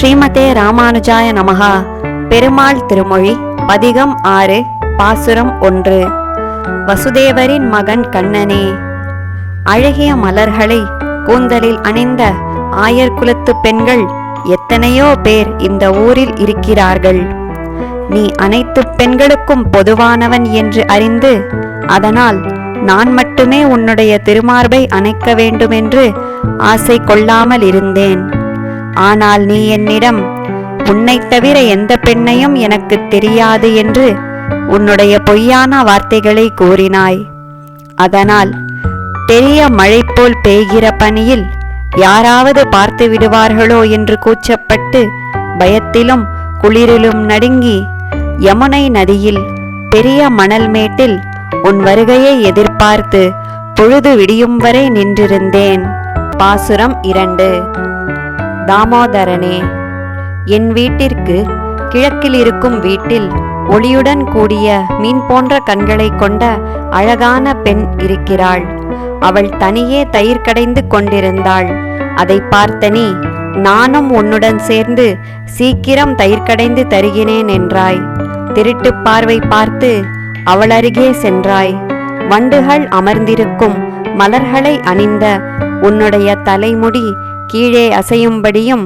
ஸ்ரீமதே ராமானுஜாய நமஹா. பெருமாள் திருமொழி பதிகம் 6 பாசுரம் 1. வசுதேவரின் மகன் கண்ணனே, அழகிய மலர்களை கூந்தலில் அணிந்த ஆயர் குலத்து பெண்கள் எத்தனையோ பேர் இந்த ஊரில் இருக்கிறார்கள். நீ அனைத்து பெண்களுக்கும் பொதுவானவன் என்று அறிந்து, அதனால் நான் மட்டுமே உன்னுடைய திருமார்பை அணைக்க வேண்டுமென்று ஆசை கொள்ளாமல் இருந்தேன். ஆனால் நீ என்னிடம் உன்னைத் தவிர எந்த பெண்ணையும் எனக்கு தெரியாது என்று உன்னுடைய பொய்யான வார்த்தைகளை கூறினாய். அதனால் பெரிய மழை போல் பெய்கிற பனியில் யாராவது பார்த்து விடுவார்களோ என்று கூச்சப்பட்டு பயத்திலும் குளிரிலும் நடுங்கி யமுனை நதியில் பெரிய மணல் மேட்டில் உன் வருகையை எதிர்பார்த்து பொழுது விடியும் வரை நின்றிருந்தேன். பாசுரம் 2. தாமோதரனே, என் வீட்டிற்கு கிழக்கில் இருக்கும் வீட்டில் ஒளியுடன் கூடிய மீன் போன்ற கண்களை கொண்ட அழகான பெண் இருக்கிறாள். அவள் தனியே தயிர் கடைந்து கொண்டிருந்தாள். அதை பார்த்த நீ, நானும் உன்னுடன் சேர்ந்து சீக்கிரம் தயிர் கடைந்து தருகிறேன் என்றாய். திருட்டு பார்வை பார்த்து அவள் அருகே சென்றாய். வண்டுகள் அமர்ந்திருக்கும் மலர்களை அணிந்த உன்னுடைய தலைமுடி கீழே அசையும்படியும்,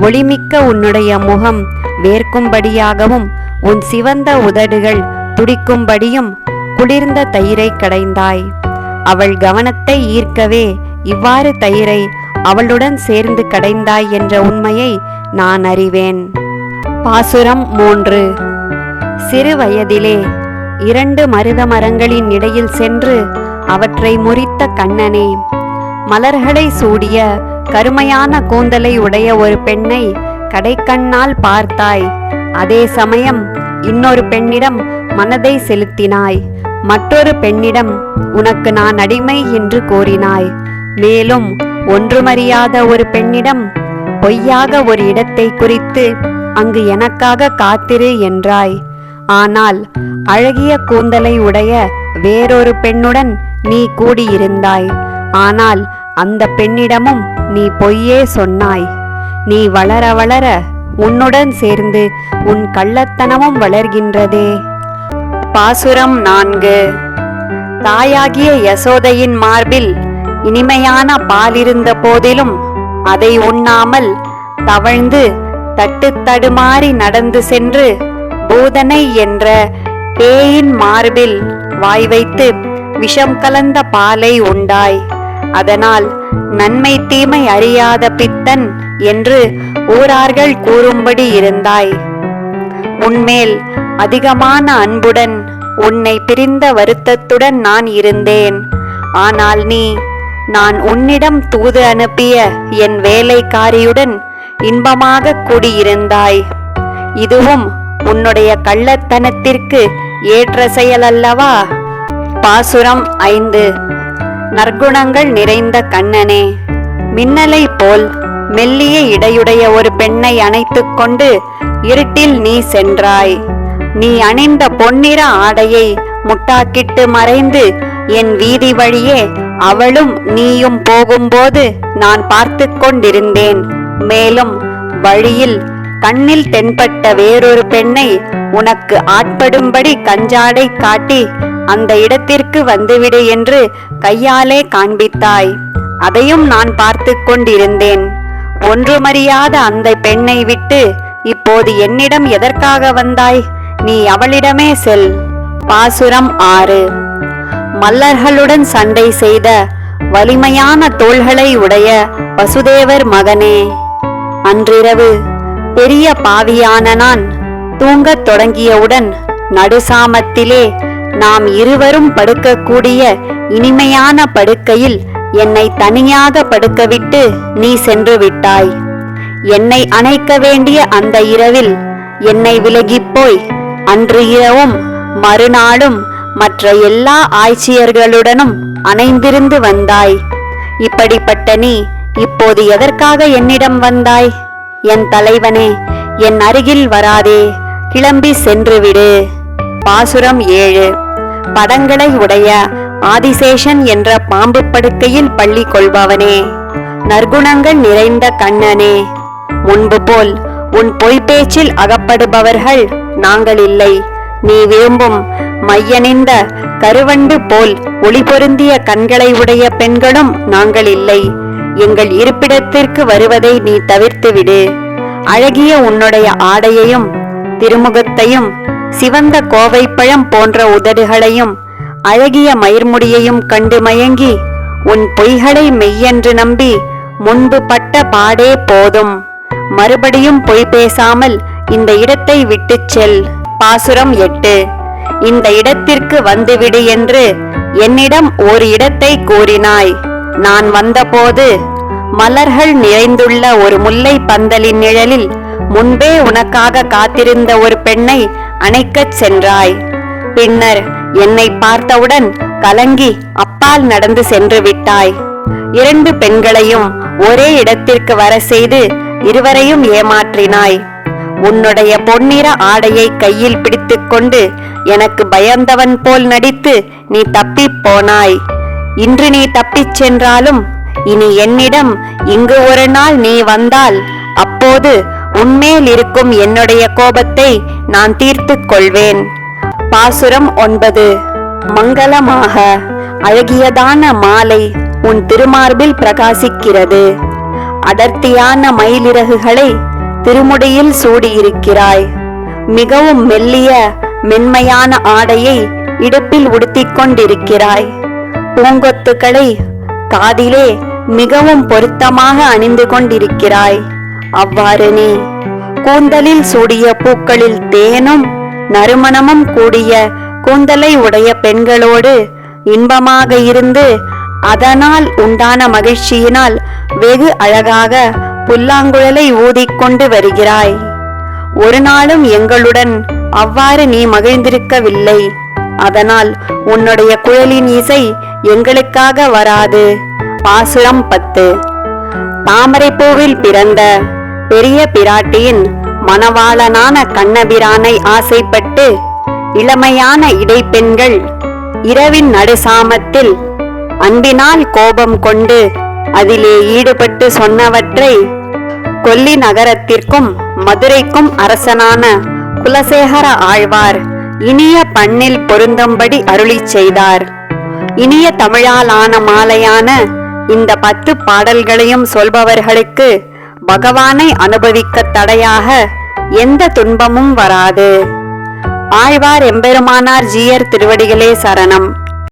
ஒளிமிக்க உன்னுடைய முகம் வேர்க்கும்படியாகவும், உன் சிவந்த உதடுகள் துடிக்கும்படியும் குளிர்ந்த தயிரை கடைந்தாய். அவள் கவனத்தை ஈர்க்கவே இவ்வாறு தயிரை அவளுடன் சேர்ந்து கடைந்தாய் என்ற உண்மையை நான் அறிவேன். பாசுரம் 3. சிறு வயதிலே 2 மருத மரங்களின் இடையில் சென்று அவற்றை முறித்த கண்ணனே, மலர்களை சூடிய கருமையான கூந்தலை உடைய ஒரு பெண்ணை கடைக்கண்ணால் பார்த்தாய். அதே சமயம் இன்னொரு பெண்ணிடம் மனதை செலுத்தினாய். மற்றொரு பெண்ணிடம் உனக்கு நான் அடிமை என்று கூறினாய். மேலும் ஒன்றுமறியாத ஒரு பெண்ணிடம் பொய்யாக ஒரு இடத்தை குறித்து அங்கு எனக்காக காத்திரு என்றாய். ஆனால் அழகிய கூந்தலை உடைய வேறொரு பெண்ணுடன் நீ கூடியிருந்தாய். ஆனால் அந்த பெண்ணிடமும் நீ பொய்யே சொன்னாய். நீ வளர வளர உன்னுடன் சேர்ந்து உன் கள்ளத்தனமும் வளர்கின்றதே. பாசுரம் 4. தாயாகிய யசோதையின் மார்பில் இனிமையான பாலிருந்த போதிலும் அதை உண்ணாமல் தவழ்ந்து தட்டு தடுமாறி நடந்து சென்று பூதனை என்ற பேயின் மார்பில் வாய் வைத்து விஷம் கலந்த பாலை உண்டாய். அதனால் நன்மை தீமை அறியாத பித்தன் என்று ஊரார்கள் கூறும்படி இருந்தாய். உன்மேல் அதிகமான அன்புடன் உன்னை பிரிந்த வருத்தத்துடன் நான் இருந்தேன். ஆனால் நீ, நான் உன்னிடம் தூது அனுப்பிய என் வேலைக்காரியுடன் இன்பமாக கூடியிருந்தாய். இதுவும் உன்னுடைய கள்ளத்தனத்திற்கு ஏற்ற செயல் அல்லவா? பாசுரம் 5. நற்குணங்கள் நிறைந்த கண்ணனே, மின்னலை போல் மெல்லிய இடையுடைய ஒரு பெண்ணை அணைத்து கொண்டு இருட்டில் நீ சென்றாய். நீ அணிந்த பொன்னிற ஆடையை முட்டாக்கிட்டு மறைந்து என் வீதி வழியே அவளும் நீயும் போகும்போது நான் பார்த்து கொண்டிருந்தேன். மேலும் வழியில் கண்ணில் தென்பட்ட வேறொரு பெண்ணை உனக்கு ஆட்படும்படி கஞ்சாடை காட்டி அந்த இடத்திற்கு வந்துவிடு என்று கையாலே காண்பித்தாய். அதையும் நான் பார்த்து கொண்டிருந்தேன். ஒன்றுமறியாத அந்த பெண்ணை விட்டு இப்போது என்னிடம் எதற்காக வந்தாய்? நீ அவளிடமே செல். பாசுரம் 6. மல்லர்களுடன் சண்டை செய்த வலிமையான தோள்களை உடைய வசுதேவர் மகனே, அன்றிரவு பெரிய பாவியான நான் தூங்கத் தொடங்கியவுடன் நடுசாமத்திலே நாம் இருவரும் படுக்கக்கூடிய இனிமையான படுக்கையில் என்னை தனியாக படுக்கவிட்டு நீ சென்று விட்டாய். என்னை அணைக்க வேண்டிய அந்த இரவில் என்னை விலகிப்போய் அன்று இரவும் மறுநாளும் மற்ற எல்லா ஆய்ச்சியர்களுடனும் அணைந்திருந்து வந்தாய். இப்படிப்பட்ட நீ இப்போது எதற்காக என்னிடம் வந்தாய்? என் தலைவனே, என் அருகில் வராதே, கிளம்பி சென்றுவிடு. பாசுரம் 7. படங்களை உடைய ஆதிசேஷன் என்ற பாம்பு படுக்கையில் பள்ளி கொள்பவனே, நற்குணங்கள் நிறைந்த கண்ணனே, முன்பு போல் உன் பொய்ப்பேச்சில் அகப்படுபவர்கள் நாங்கள் இல்லை. நீ விரும்பும் மையணிந்த கருவண்டு போல் ஒளி பொருந்திய கண்களை உடைய பெண்களும் நாங்கள் இல்லை. எங்கள் இருப்பிடத்திற்கு வருவதை நீ தவிர்த்துவிடு. அழகிய உன்னுடைய ஆடையையும் திருமுகத்தையும் சிவந்த கோவைப்பழம் போன்ற உதடுகளையும் அழகிய மயிர்முடியையும் கண்டு மயங்கி உன் பொய்களை மெய்யென்று நம்பி முன்பு பட்ட பாடே போதும். மறுபடியும் பொய் பேசாமல் இந்த இடத்தை விட்டுச் செல். பாசுரம் 8. இந்த இடத்திற்கு வந்துவிடு என்று என்னிடம் ஒரு இடத்தை கூறினாய். நான் வந்தபோது மலர்கள் நிறைந்துள்ள ஒரு முல்லை பந்தலின் நிழலில் முன்பே உனக்காக காத்திருந்த ஒரு பெண்ணை அணைக்கச் சென்றாய். பின்னர் என்னை பார்த்தவுடன் கலங்கி அப்பால் நடந்து சென்று விட்டாய். 2 பெண்களையும் ஒரே இடத்திற்கு வர செய்து இருவரையும் ஏமாற்றினாய். உன்னுடைய பொன்னிற ஆடையை கையில் பிடித்துக்கொண்டு எனக்கு பயந்தவன் போல் நடித்து நீ தப்பிப் போனாய். இன்று நீ தப்பிச் சென்றாலும் இனி என்னிடம் இங்கு ஒரு நாள் நீ வந்தால் அப்போது உன்மேல் இருக்கும் என்னுடைய கோபத்தை நான் தீர்த்துக் கொள்வேன். பாசுரம் 9. மங்களமாக அழகியதான மாலை உன் திருமார்பில் பிரகாசிக்கிறது. அடர்த்தியான மயிலிறகுகளை திருமுடியில் சூடியிருக்கிறாய். மிகவும் மெல்லிய மென்மையான ஆடையை இடுப்பில் உடுத்திக் கொண்டிருக்கிறாய். பூங்கொத்துக்களை காதிலே மிகவும் பொருத்தமாக அணிந்து கொண்டிருக்கிறாய். அவ்வாறு நீ கூந்தலில் சூடிய பூக்களில் தேனும் நறுமணமும் கூடிய கூந்தலை உடைய பெண்களோடு இன்பமாக இருந்து அதனால் உண்டான மகிழ்ச்சியினால் வெகு அழகாக புல்லாங்குழலை ஊதிக்கொண்டு வருகிறாய். ஒரு நாளும் எங்களுடன் அவ்வாறு நீ மகிழ்ந்திருக்கவில்லை. அதனால் உன்னுடைய குழலின் இசை எங்களுக்காக வராது. பாசுரம் 10. தாமரைப்பூவில் பிறந்த பெரிய பிராட்டியின் மணவாளனான கண்ணபிரானை ஆசைப்பட்டு இளமையான இடைப்பெண்கள் இரவின் நடுசாமத்தில் அன்பினால் கோபம் கொண்டு அதிலே ஈடுபட்டு சொன்னவற்றை கொல்லி நகரத்திற்கும் மதுரைக்கும் அரசனான குலசேகர ஆழ்வார் இனிய பண்ணில் பொருந்தும்படி அருளி செய்தார். இனிய தமிழாலான மாலையான இந்த 10 பாடல்களையும் சொல்பவர்களுக்கு பகவானை அனுபவிக்க தடையாக எந்த துன்பமும் வராது. ஆழ்வார் எம்பெருமானார் ஜீயர் திருவடிகளே சரணம்.